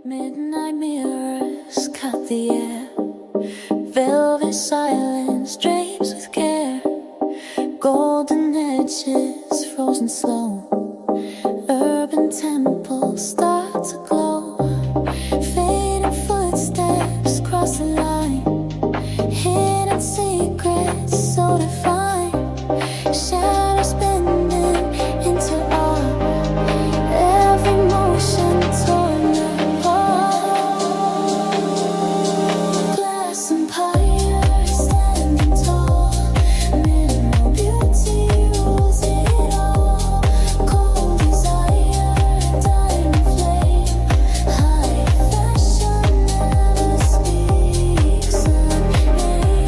Midnight mirrors cut the air. Velvet silence drapes with care. Golden edges frozen slow. Urban temples start to glow. Fading footsteps cross the line. Hidden secrets so defined. Shadows bending into art. Every motion torn apart. Glass empire standing tall. Minimal beauty rules it all. Cold desire, diamond flame. High fashion never speaks a name.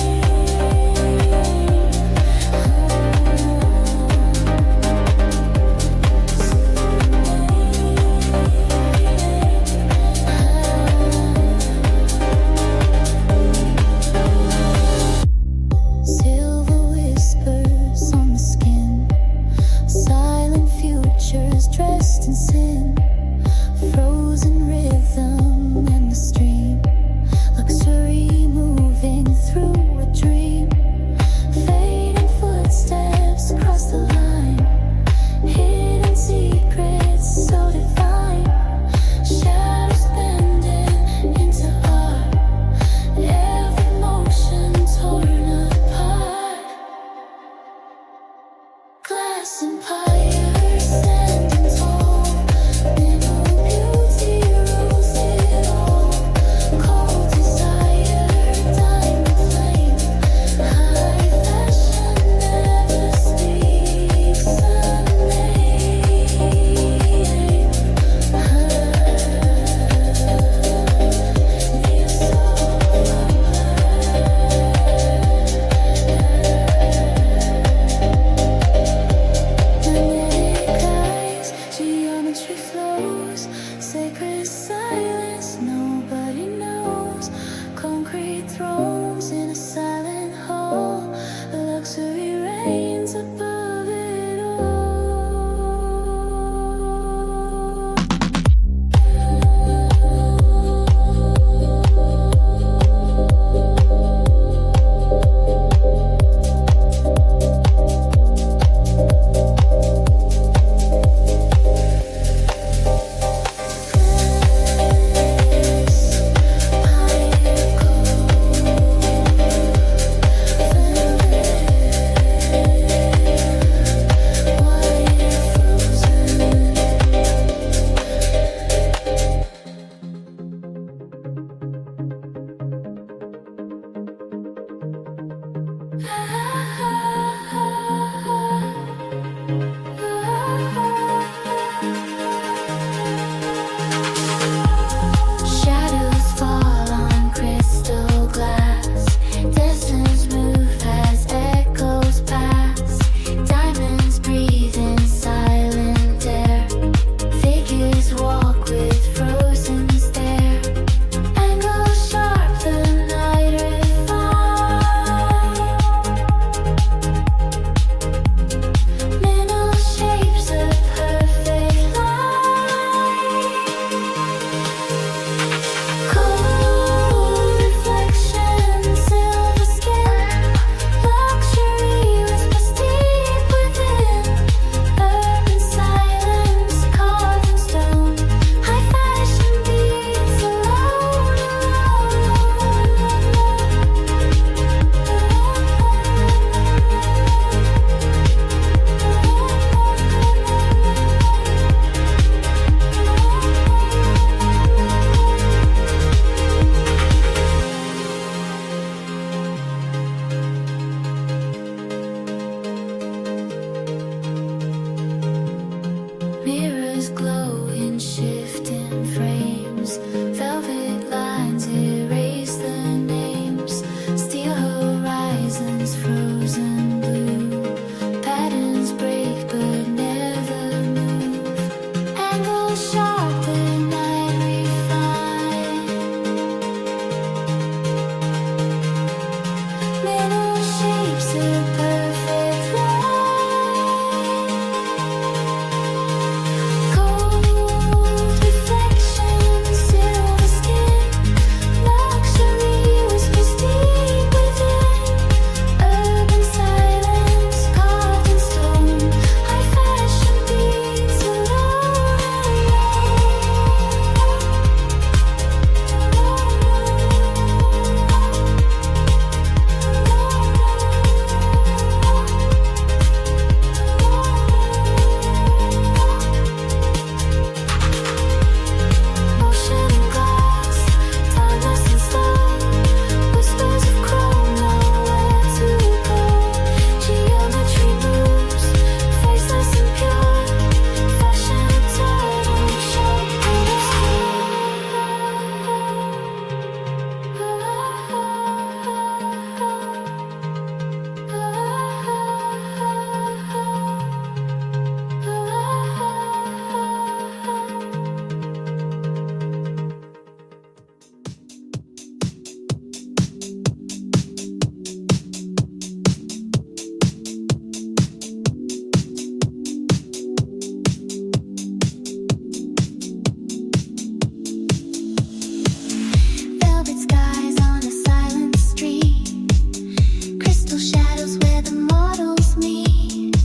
Crystal shadows where the models meet.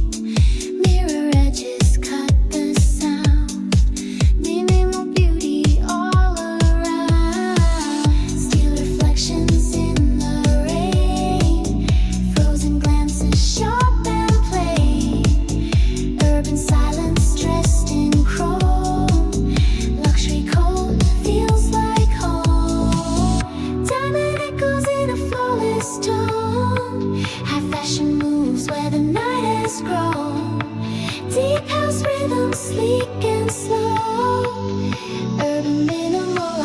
Mirror edges cut the sound. Minimal beauty all around. Steel reflections in the rain. Frozen glances sharp and plain. Urban silence dressed in chrome. Luxury cold feels like home. Diamond echoes in a flawless tone. High fashion moves where the night has grown. Deep house rhythm, sleek and slow. Urban minimal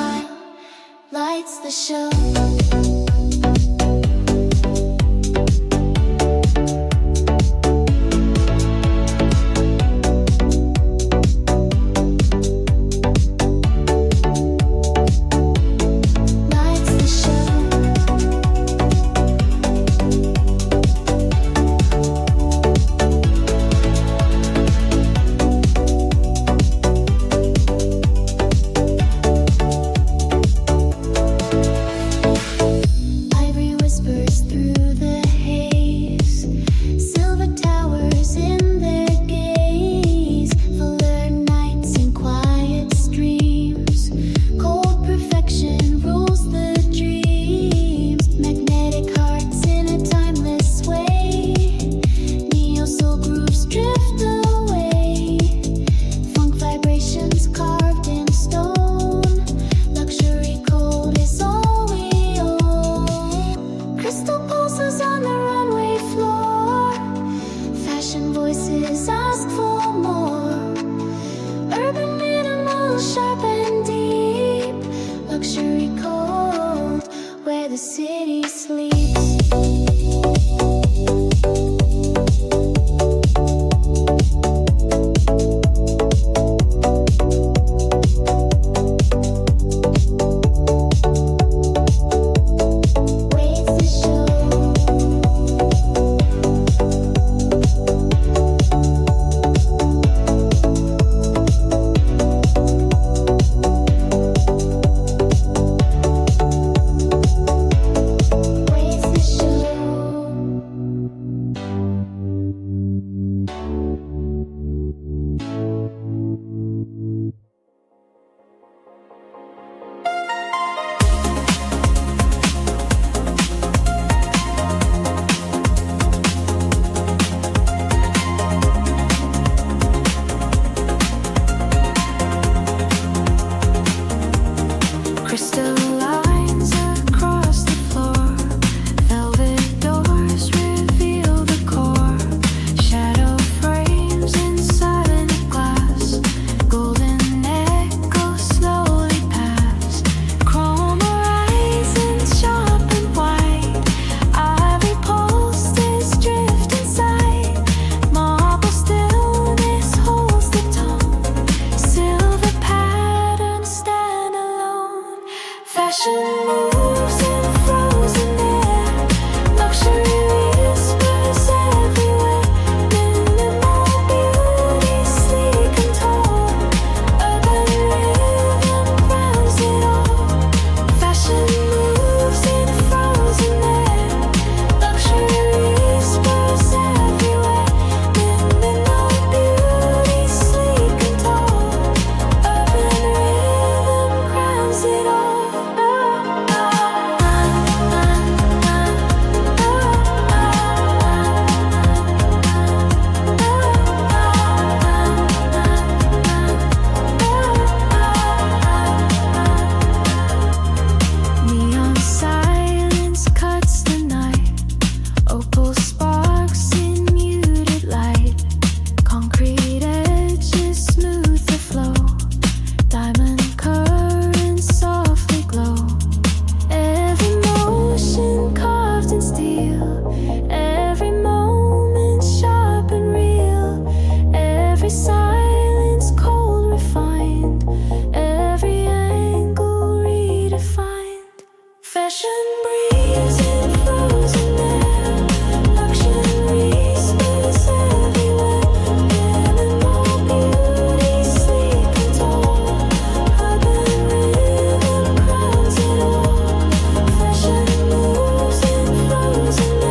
lights the show. Frozen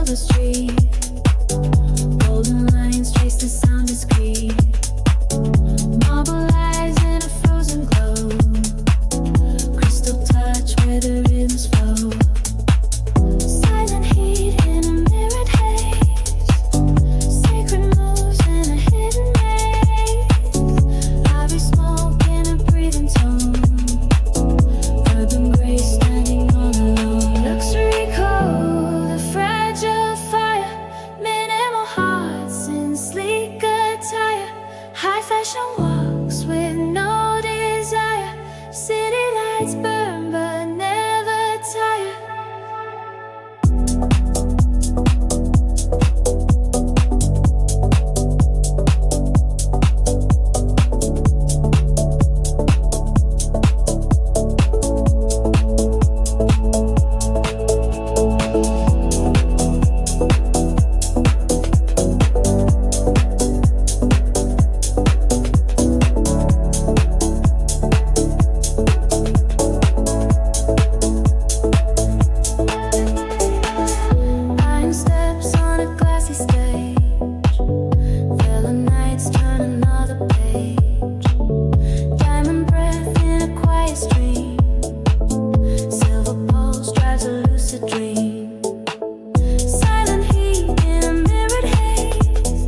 the street. Golden lines trace the sound discreet. Marble eyes in a frozen glow. Crystal touch where the rhythms flow. Silent heat in a mirrored haze. Sacred moves in a hidden maze. Ivory smoke in a breathing tone. Urban grace standing all alone. Luxury code, a fragile fire. Minimal hearts in sleek attire. High fashion walks with no desire. City lights burn but never tire. Iron steps on a glassy stage. Fellow nights turn another page. Diamond breath in a quiet stream. Silver pulse drives a lucid dream. Silent heat in a mirrored haze.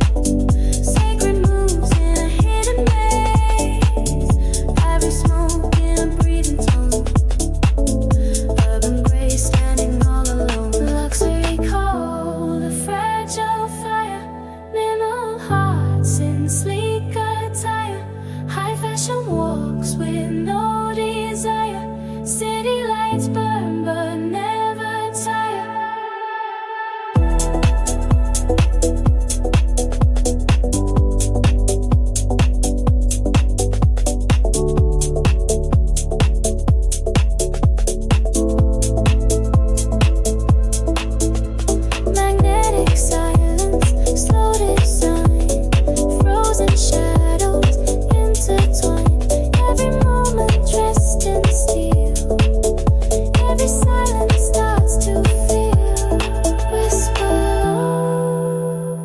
Sacred moves in a hidden maze. Ivory smoke in a breathing tone. Urban grace standing all alone. Luxury cold, a fragile fire. Minimal hearts in sleek attire. High fashion walks with no desire. City lights burn but never tire. Magnetic silence, slow design. Frozen shadows intertwine. Every moment dressed in steel. Every silence starts to feel. Whisper low.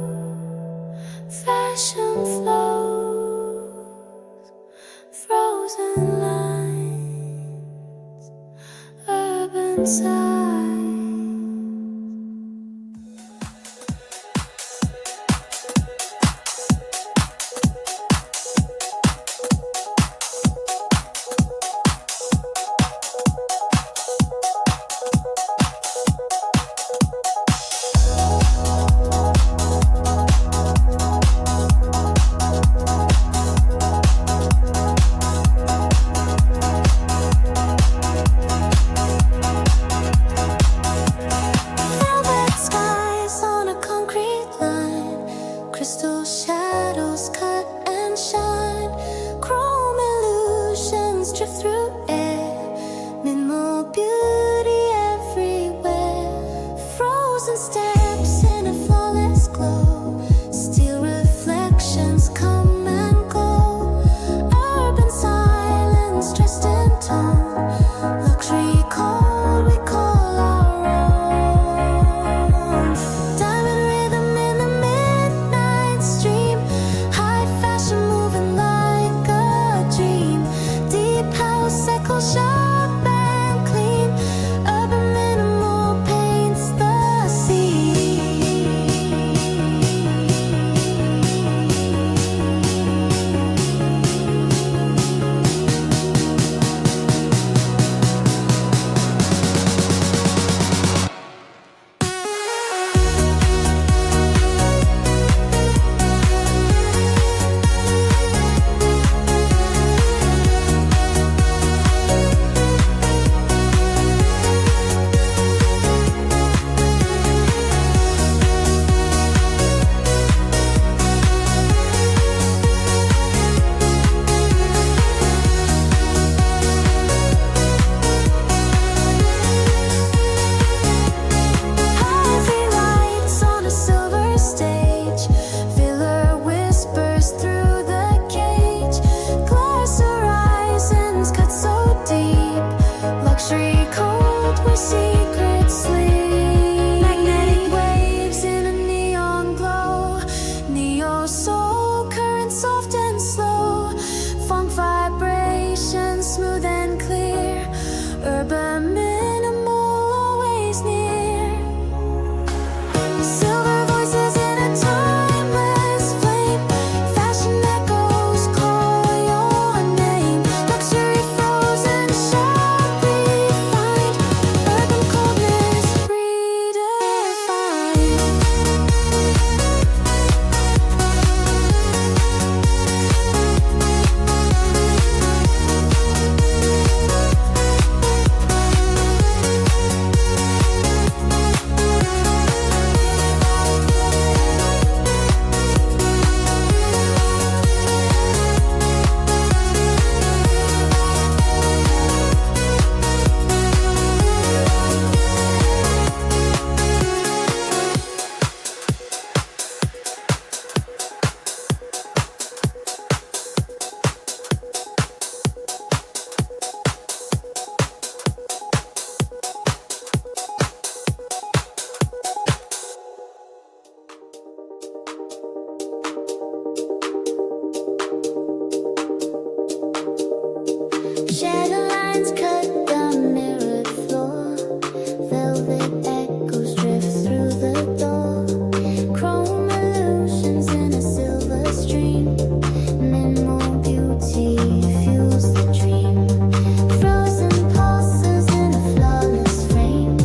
Fashion flows. Frozen lines. Urban sighs. Velvet skies on a concrete line. Crystal shadows cut and shine. Chrome illusions drift through air. Minimal beauty everywhere. Frozen steps in a flawless glow. Steel reflections come and go. Urban silence dressed in tone. Luxury cold we call our own. Diamond rhythm in the midnight stream. High fashion moving like a dream. Deep house echo sharp and clean. Urban minimal paints the scene. Silver voices in a timeless flame. Fashion echoes call your name. Luxury frozen, sharp refined. Urban coldness redefined. Shadow lines cut the mirrored floor. Velvet echoes drift through the door. Chrome illusions in a silver stream. Minimal beauty fuels the dream. Frozen pulses in a flawless frame.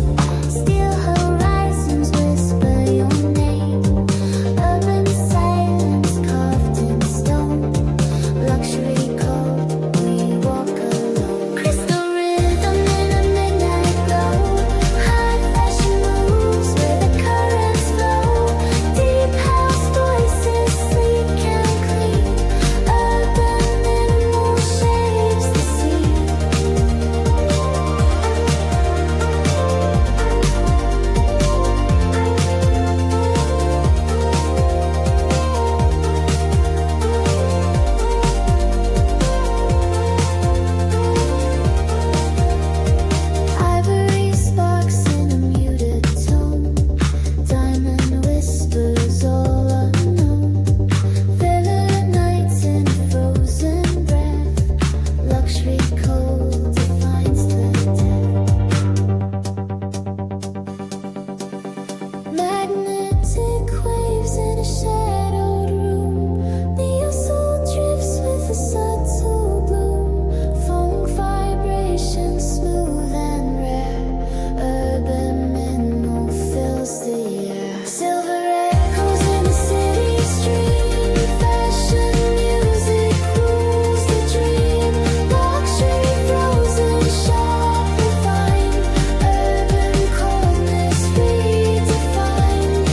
Steel horizons whisper your name. Urban silence carved in stone. Luxury code, we walk alone. Crystal rhythm in a midnight glow. High fashion moves where the currents flow. Deep house voices, sleek and clean. Urban minimal shapes the scene. Ivory sparks in a muted tone. Diamond whispers all unknown. Thinner nights in a frozen breath. Luxury code defines the depth. Magnetic waves in a shadowed room. Neo soul drifts with a subtle bloom. Funk vibrations smooth and rare. Urban minimal fills the air. Silver echoes in the city stream. Fashion music rules the dream. Luxury frozen, sharp refined. Urban coldness redefined.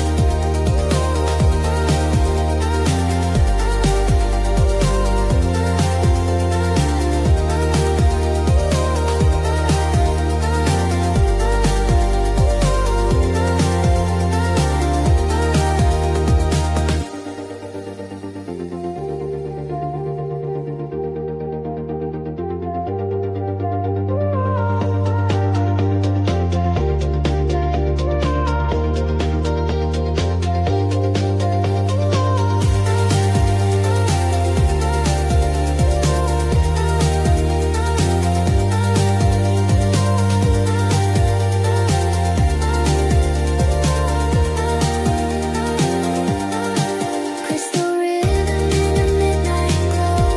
Crystal rhythm in a midnight glow.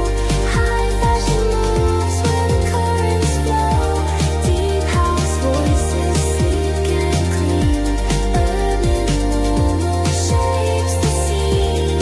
High fashion moves where the currents flow. Deep house voices, sleek and clean. Urban minimal shapes the scene.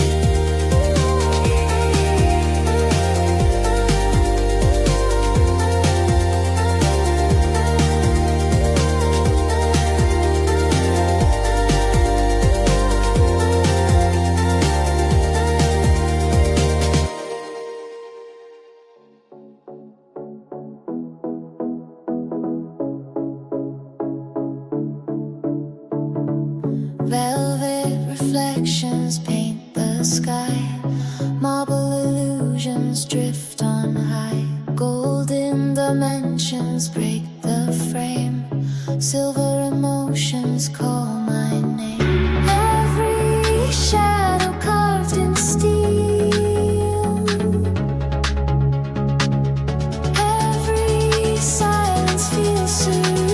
Velvet reflections paint the sky. Marble illusions drift on high. Golden dimensions break the frame. Silver emotions call my name. Every shadow carved in steel. Every silence feels surreal.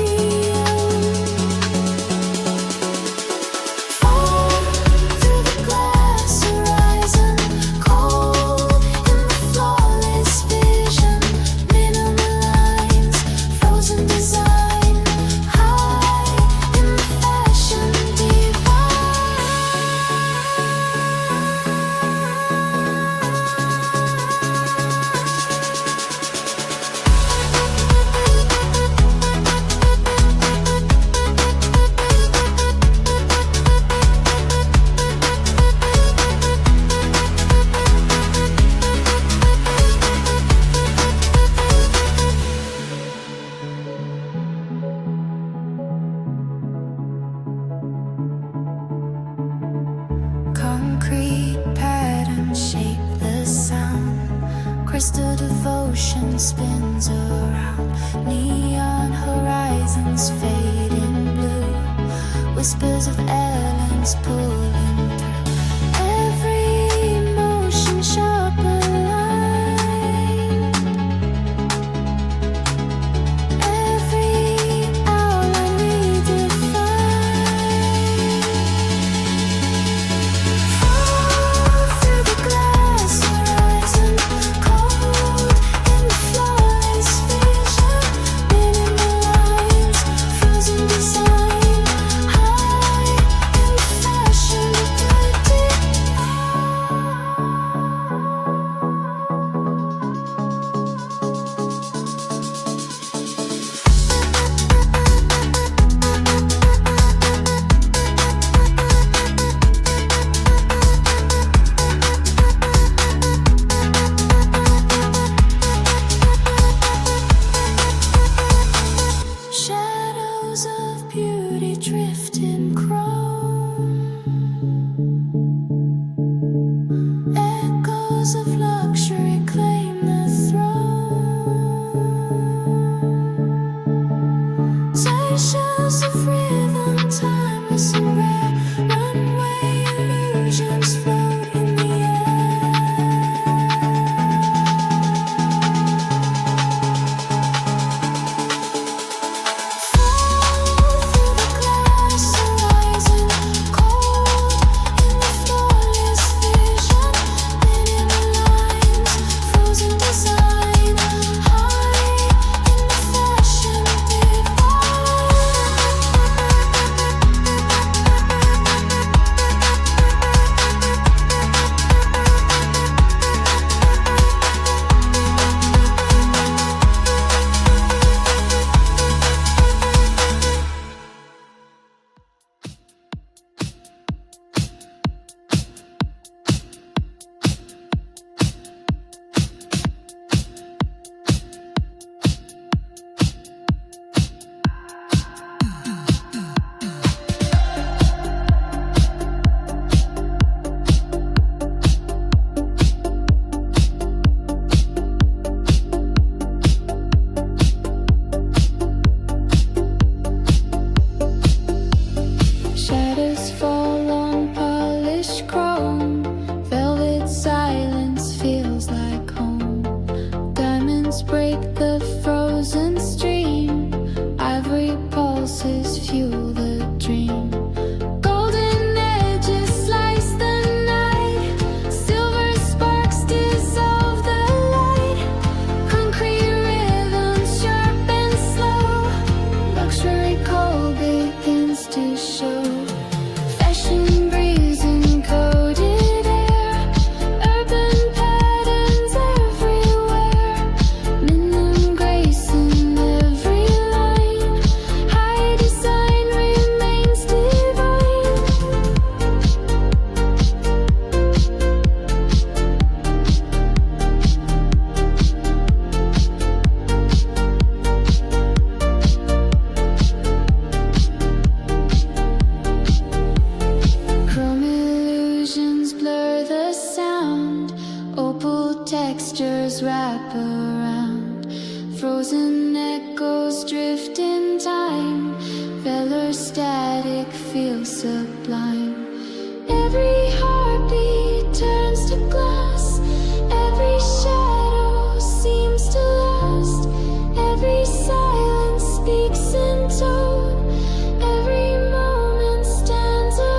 concrete patterns shape the sound. Crystal devotion spins around. Neon horizons fade in blue. Whispers of elegance pulling through. Every emotion sharp aligned. Every outline redefined. Fall through the glass horizon, cold in the flawless vision. Minimal lines, frozen design, high in the fashion of the deep. Shadows of beauty drift in chrome. Echoes of luxury claim the throne. Stations of rhythm, timeless and rare. Runway illusions float in the air. Fall through the glass horizon, cold in the flawless vision. Minimal lines, frozen design, high in the fashion shadows fall on polished chrome. Velvet silence feels like home. Diamonds break the frozen stream. Ivory pulses fuel the dream. Golden edges slice the night. Silver sparks dissolve the light. Concrete rhythms sharp and slow. Luxury cold begins to show. Fashion breeze encoded air. Urban patterns everywhere. Minimum grace in every line. High design remains divine. Chrome illusions blur the sound. Opal textures wrap around. Frozen echoes drift in time. Velar static feels sublime. Every heartbeat turns to glass. Every shadow seems to last. Every silence speaks in tone. Every moment stands alone.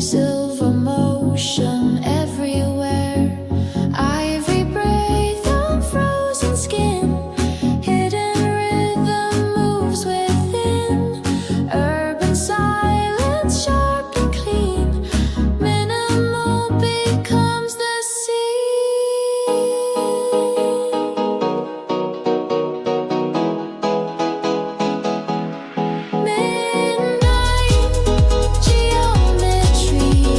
Silver motion everywhere. Ivory breath on frozen skin. Hidden rhythm moves within. Urban silence sharp and clean. Minimal becomes the scene. Midnight geometry.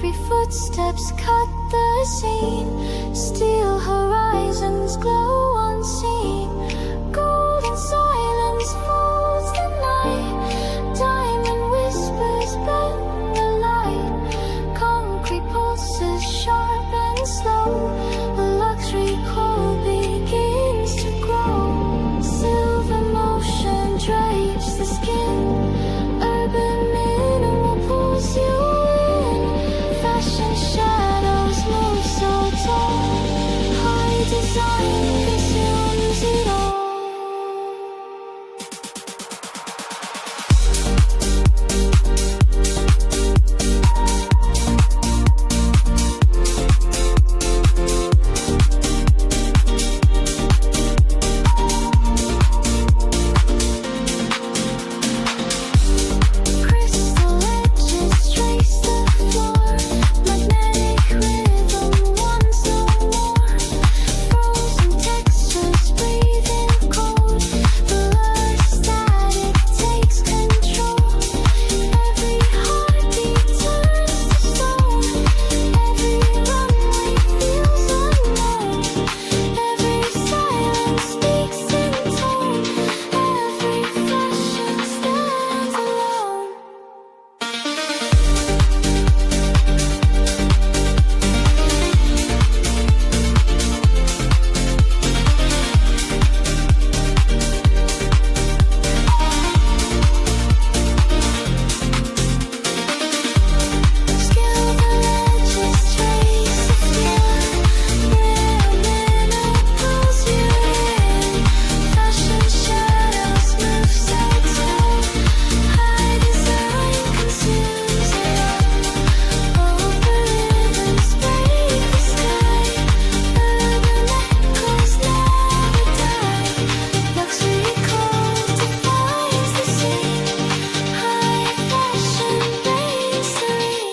Concrete footsteps cut the scene. Steel horizons glow unseen. Golden silence folds the night. Diamond whispers bend the light. Concrete pulses sharp and slow. A luxury cold begins to grow. Silver motion drapes the skin. Urban minimal pulls you in. Fashion shadows move so tall. High design consumes it all. Crystal edges trace the floor. Magnetic rhythm wants no more. Frozen textures breathing cold. Blur static takes control. Every heartbeat turns to stone. Every runway feels unknown. Every silence speaks in tone. Every fashion stands alone. Skilled edges trace the floor. Rare minnow pulls you in. Fashion shadows move so tall. High design consumes it all. Algorithms break the sky. Urban echoes never die. Luxury cold defines the scene. High fashion reigns serene.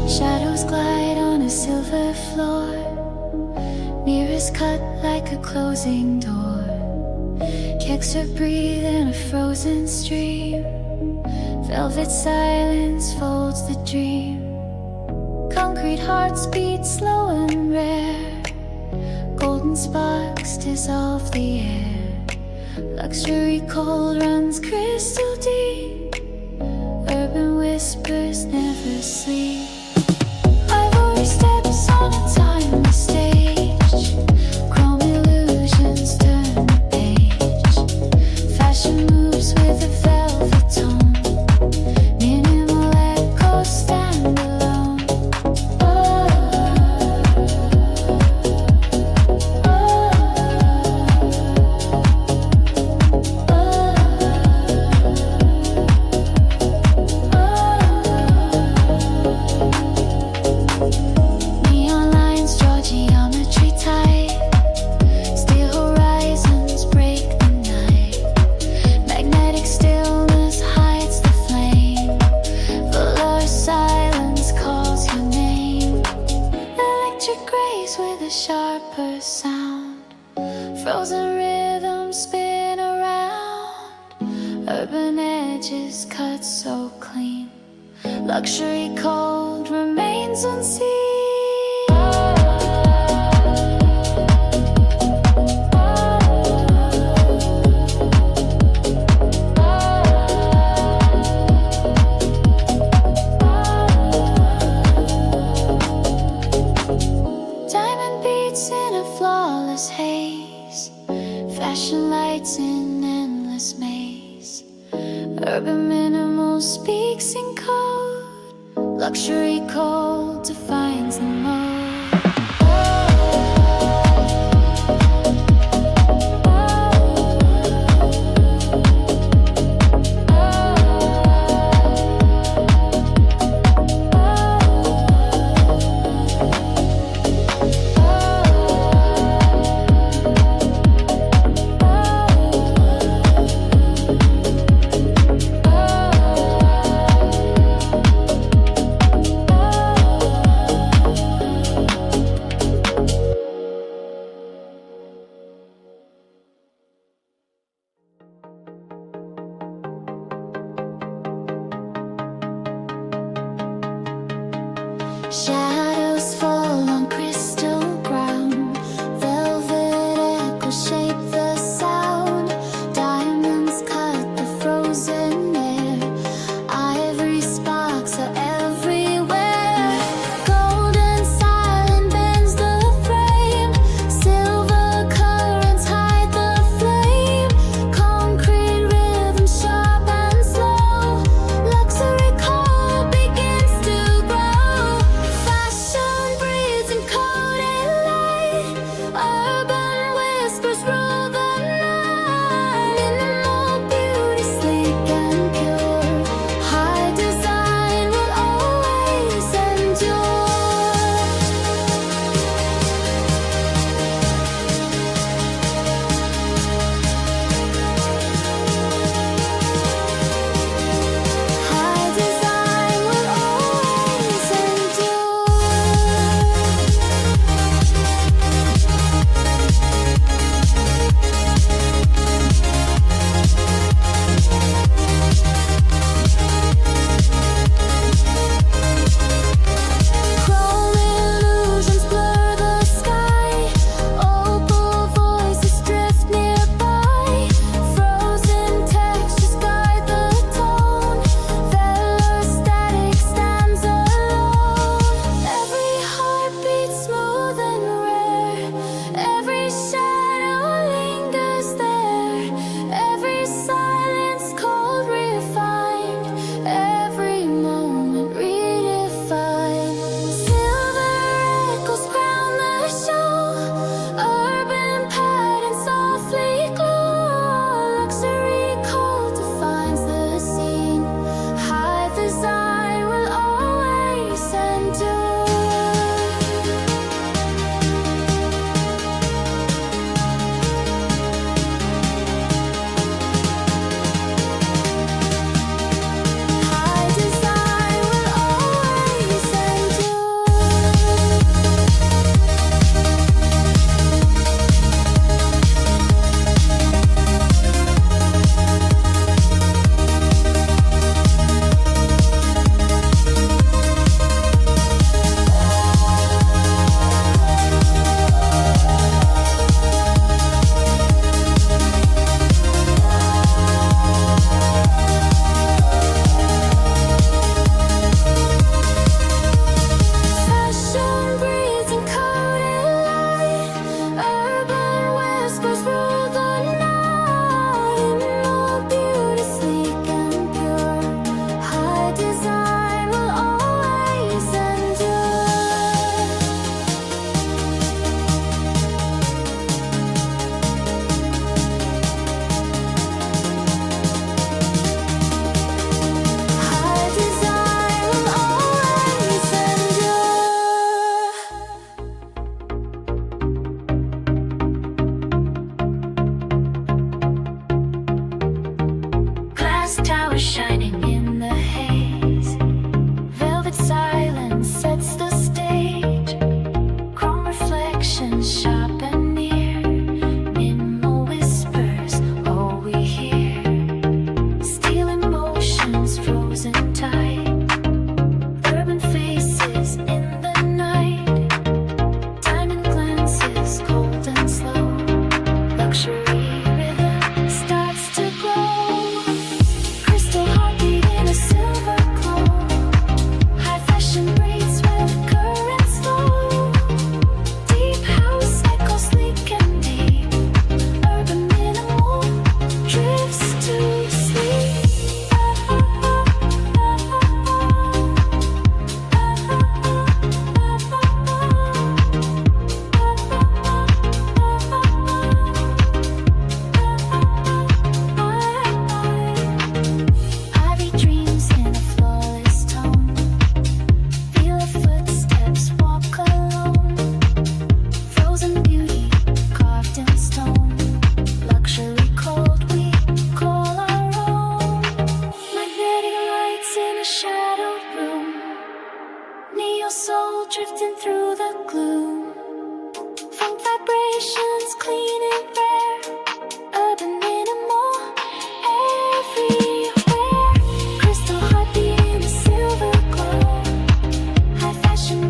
Shadows glide on a silver floor. Mirrors cut like a closing door. Kicks her breathe in a frozen stream. Velvet silence folds the dream. Concrete hearts beat slow and rare. Golden sparks dissolve the air. Luxury cold runs crystal deep. Urban whispers never sleep. Ivory steps on a timeless stage. Chrome illusions turn the page. Fashion moves with a velvet tone. Minimal echoes stand alone. Neon lines draw geometry tight. Steel horizons break the night. Magnetic stillness hides the flame. Blur silence calls your name. Electric grace with a sharper sound. Frozen rhythms spin around. Urban edges cut so clean. Luxury cold remains unseen. Diamond beats in a flawless haze. Fashion lights in endless maze. Urban minimal speaks in code. Luxury cold defines the mode. Shadows fall on crystal ground. Velvet echoes shape the sound. Diamonds cut the frozen air. Ivory sparks are everywhere. Golden silent bends the frame. Silver currents hide the flame. Concrete rhythm sharp and slow. Luxury cold begins to grow. Fashion breathes in coded light. Urban whispers rule the night. Minimal beauty, sleek and pure. High design will always endure. High design will always endure. Chrome illusions blur the sky. Opal voices drift nearby. Frozen textures guide the tone. Velar static stands alone. Every heartbeat smooth and rare. Every shadow lingers there. Every silence cold refined. Every moment redefined. Silver echoes crown the show. Urban patterns softly glow. Luxury cold defines the scene. High design will always endure. High design will always Fashion breathes in coded light. Urban whispers rule the night. Minimal beauty, sleek and pure. High design will always endure. High design will always endure. Glass towers shining in the haze. Velvet silence sets the stage. Chrome reflections sharp and near. Minimal whispers, all we hear. Steel emotions frozen tight. Urban faces in the night. Diamond glances cold and slow. Luxury rhythm starts to grow. Crystal heartbeat in a silver glow. High fashion breathes where the currents flow. Deep house echoes sleek and deep. Urban minimal drifts to sleep. Ivy dreams in a flawless tone. Feel her footsteps walk alone. Frozen beauty carved in stone. Luxury cold we call our own. Magnetic lights in a shadowed room. Neo soul drifting through the gloom. Funk vibrations clean and rare. Urban minimal everywhere. Crystal heartbeat in a silver glow. High fashion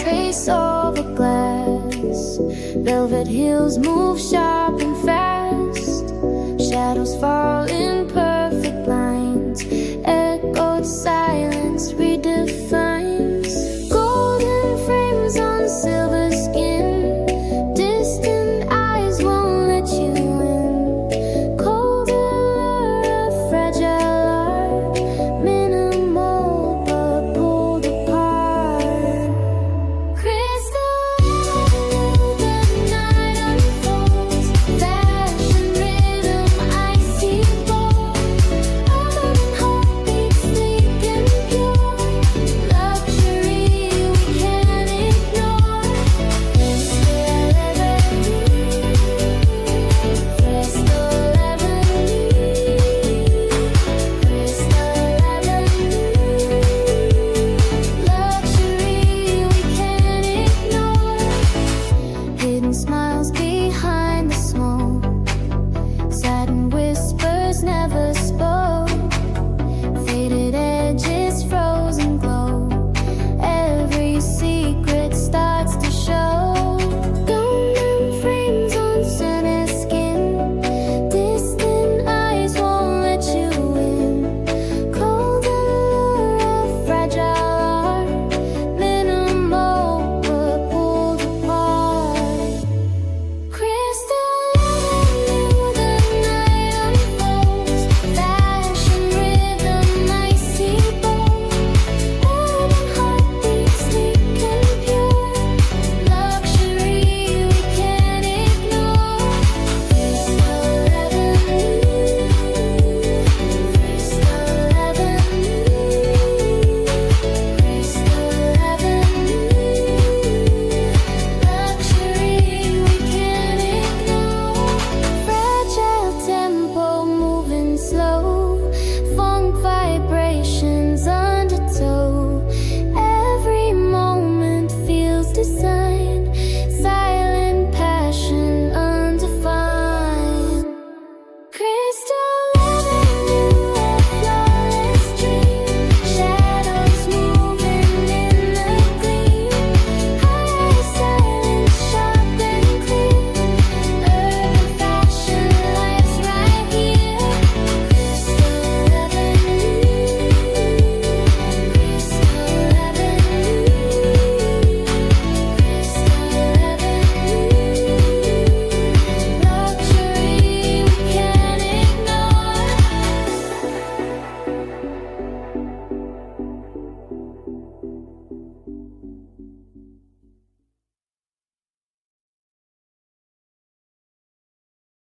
face over glass. Velvet heels move sharp and fast. Shadows falling